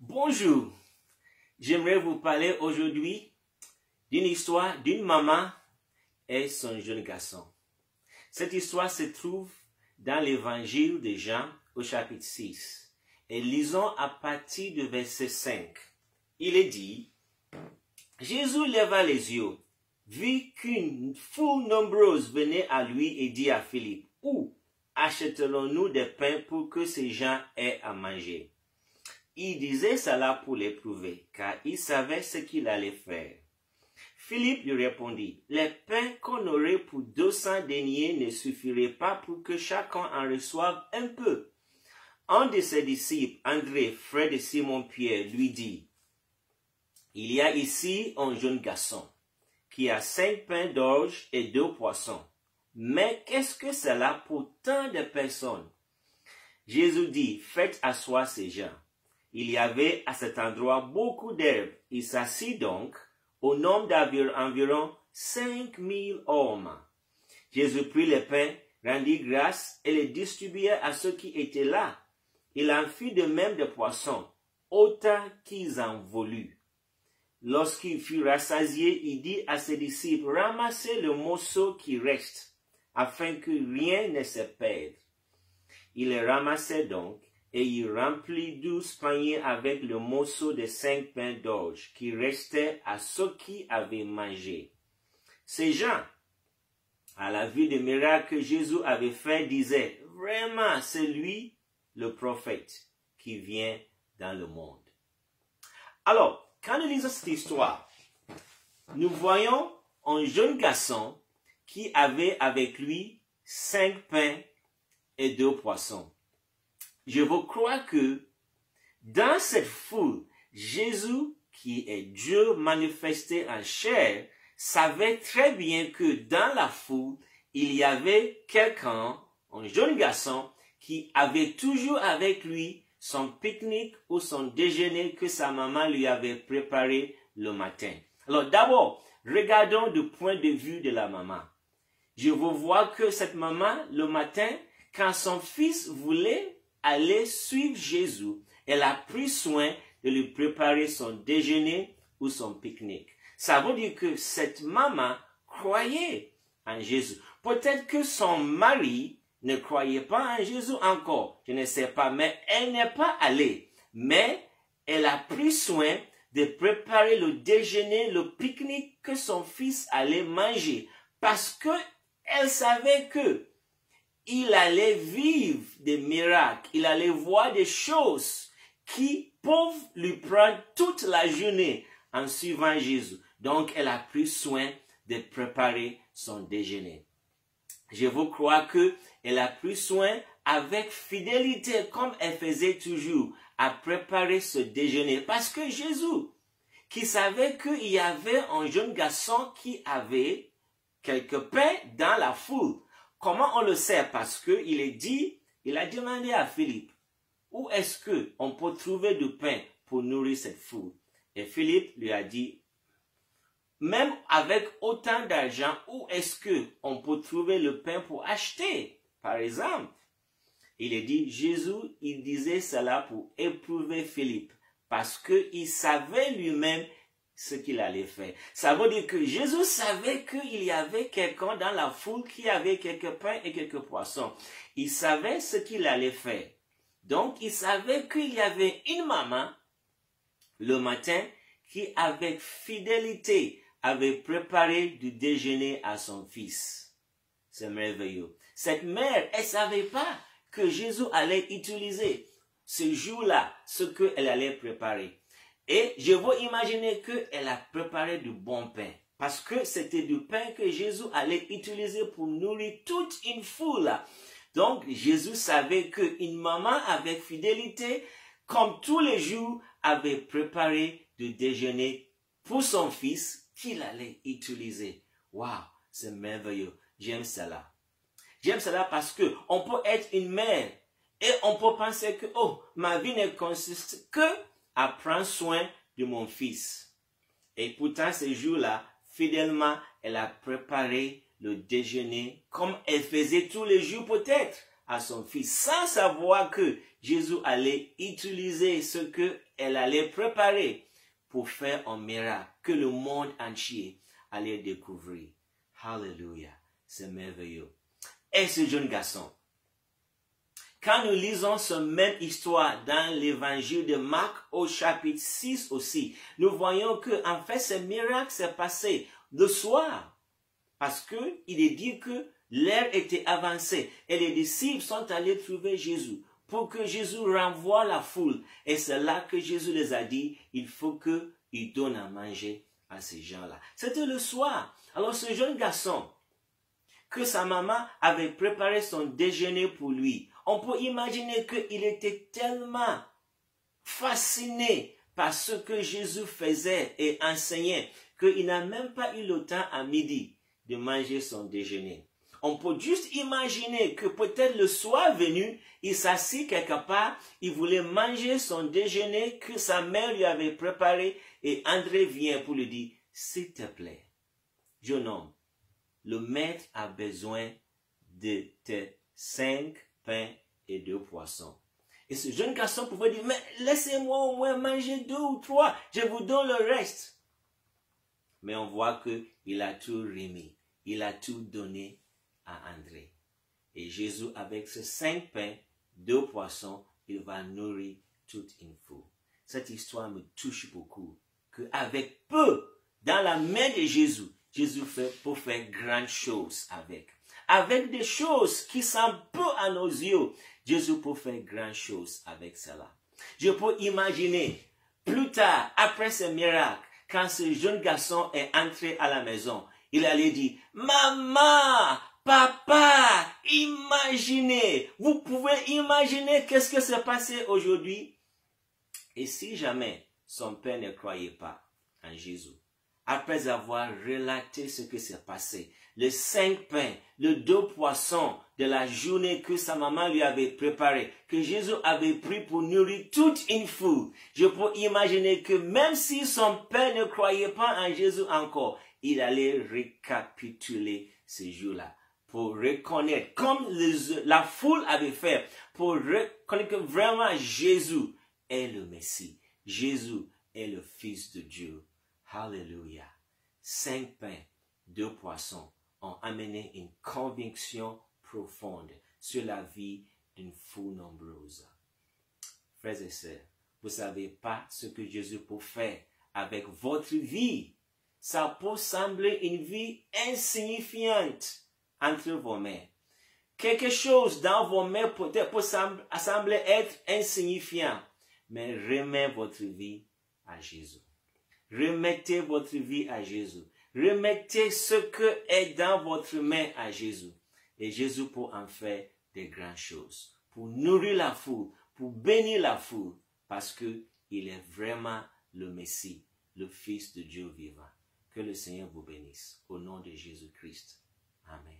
Bonjour, j'aimerais vous parler aujourd'hui d'une histoire d'une maman et son jeune garçon. Cette histoire se trouve dans l'évangile de Jean au chapitre 6. Et lisons à partir du verset 5. Il est dit, Jésus leva les yeux, vit qu'une foule nombreuse venait à lui et dit à Philippe, « Où achèterons-nous des pains pour que ces gens aient à manger ?» Il disait cela pour l'éprouver, car il savait ce qu'il allait faire. Philippe lui répondit, « Les pains qu'on aurait pour 200 deniers ne suffiraient pas pour que chacun en reçoive un peu. » Un de ses disciples, André, frère de Simon-Pierre, lui dit, « Il y a ici un jeune garçon qui a 5 pains d'orge et 2 poissons. Mais qu'est-ce que cela pour tant de personnes? » Jésus dit, « Faites asseoir ces gens. » Il y avait à cet endroit beaucoup d'herbes. Il s'assit donc au nombre d'environ 5000 hommes. Jésus prit les pains, rendit grâce et les distribua à ceux qui étaient là. Il en fit de même des poissons, autant qu'ils en voulurent. Lorsqu'il fut rassasié, il dit à ses disciples, « Ramassez le morceau qui reste, afin que rien ne se perde. » Il les ramassait donc, et il remplit 12 paniers avec le morceau de 5 pains d'orge qui restait à ceux qui avaient mangé. Ces gens, à la vue des miracles que Jésus avait fait, disaient, « Vraiment, c'est lui le prophète qui vient dans le monde. » Alors, quand nous lisons cette histoire, nous voyons un jeune garçon qui avait avec lui 5 pains et 2 poissons. Je vous crois que dans cette foule, Jésus, qui est Dieu manifesté en chair, savait très bien que dans la foule, il y avait quelqu'un, un jeune garçon, qui avait toujours avec lui son pique-nique ou son déjeuner que sa maman lui avait préparé le matin. Alors d'abord, regardons du point de vue de la maman. Je vous vois que cette maman, le matin, quand son fils voulait aller suivre Jésus, elle a pris soin de lui préparer son déjeuner ou son pique-nique. Ça veut dire que cette maman croyait en Jésus. Peut-être que son mari ne croyait pas en Jésus encore, je ne sais pas, mais elle n'est pas allée. Mais elle a pris soin de préparer le déjeuner, le pique-nique que son fils allait manger, parce que elle savait que il allait vivre des miracles, il allait voir des choses qui peuvent lui prendre toute la journée en suivant Jésus. Donc, elle a pris soin de préparer son déjeuner. Je vous crois qu'elle a pris soin avec fidélité, comme elle faisait toujours, à préparer ce déjeuner. Parce que Jésus, qui savait qu'il y avait un jeune garçon qui avait quelques pains dans la foule. Comment on le sait? Parce qu'il a demandé à Philippe, où est-ce qu'on peut trouver du pain pour nourrir cette foule? Et Philippe lui a dit, même avec autant d'argent, où est-ce qu'on peut trouver le pain pour acheter? Par exemple, il est dit, Jésus, il disait cela pour éprouver Philippe, parce qu'il savait lui-même ce qu'il allait faire. Ça veut dire que Jésus savait qu'il y avait quelqu'un dans la foule qui avait quelques pains et quelques poissons. Il savait ce qu'il allait faire. Donc, il savait qu'il y avait une maman le matin qui, avec fidélité, avait préparé du déjeuner à son fils. C'est merveilleux. Cette mère, elle ne savait pas que Jésus allait utiliser ce jour-là, ce qu'elle allait préparer. Et je veux imaginer qu'elle a préparé du bon pain. Parce que c'était du pain que Jésus allait utiliser pour nourrir toute une foule. Donc, Jésus savait qu'une maman avec fidélité, comme tous les jours, avait préparé du déjeuner pour son fils qu'il allait utiliser. Waouh, c'est merveilleux. J'aime cela. J'aime cela parce que on peut être une mère et on peut penser que, oh, ma vie ne consiste que à prendre soin de mon fils. Et pourtant, ce jour-là, fidèlement, elle a préparé le déjeuner comme elle faisait tous les jours peut-être à son fils, sans savoir que Jésus allait utiliser ce qu'elle allait préparer pour faire un miracle que le monde entier allait découvrir. Alléluia, c'est merveilleux. Et ce jeune garçon, quand nous lisons cette même histoire dans l'évangile de Marc au chapitre 6 aussi, nous voyons que en fait ce miracle s'est passé le soir. Parce que il est dit que l'heure était avancée et les disciples sont allés trouver Jésus pour que Jésus renvoie la foule. Et c'est là que Jésus les a dit, il faut qu'ils donnent à manger à ces gens-là. C'était le soir. Alors ce jeune garçon, que sa maman avait préparé son déjeuner pour lui, on peut imaginer qu'il était tellement fasciné par ce que Jésus faisait et enseignait qu'il n'a même pas eu le temps à midi de manger son déjeuner. On peut juste imaginer que peut-être le soir venu, il s'assit quelque part, il voulait manger son déjeuner que sa mère lui avait préparé et André vient pour lui dire, s'il te plaît, jeune homme, le maître a besoin de tes 5 pains et 2 poissons. Et ce jeune garçon pouvait dire, mais laissez-moi au moins manger 2 ou 3, je vous donne le reste. Mais on voit qu'il a tout remis, il a tout donné à André. Et Jésus, avec ses 5 pains, 2 poissons, il va nourrir toute une foule. Cette histoire me touche beaucoup, qu'avec peu, dans la main de Jésus, Jésus peut faire grandes choses avec. Avec des choses qui semblent peu à nos yeux, Jésus peut faire grandes choses avec cela. Je peux imaginer, plus tard, après ce miracle, quand ce jeune garçon est entré à la maison, il allait dire, maman, papa, imaginez, vous pouvez imaginer qu'est-ce que s'est passé aujourd'hui. Et si jamais son père ne croyait pas en Jésus, après avoir relaté ce qui s'est passé, les 5 pains, les 2 poissons de la journée que sa maman lui avait préparé, que Jésus avait pris pour nourrir toute une foule, je peux imaginer que même si son père ne croyait pas en Jésus encore, il allait récapituler ces jours-là pour reconnaître, comme la foule avait fait, pour reconnaître que vraiment Jésus est le Messie. Jésus est le Fils de Dieu. Alléluia. 5 pains, 2 poissons ont amené une conviction profonde sur la vie d'une foule nombreuse. Frères et sœurs, vous ne savez pas ce que Jésus peut faire avec votre vie. Ça peut sembler une vie insignifiante entre vos mains. Quelque chose dans vos mains peut sembler être insignifiant, mais remettez votre vie à Jésus. Remettez votre vie à Jésus. Remettez ce que est dans votre main à Jésus. Et Jésus peut en faire des grandes choses. Pour nourrir la foule, pour bénir la foule. Parce qu'il est vraiment le Messie, le Fils de Dieu vivant. Que le Seigneur vous bénisse. Au nom de Jésus-Christ. Amen.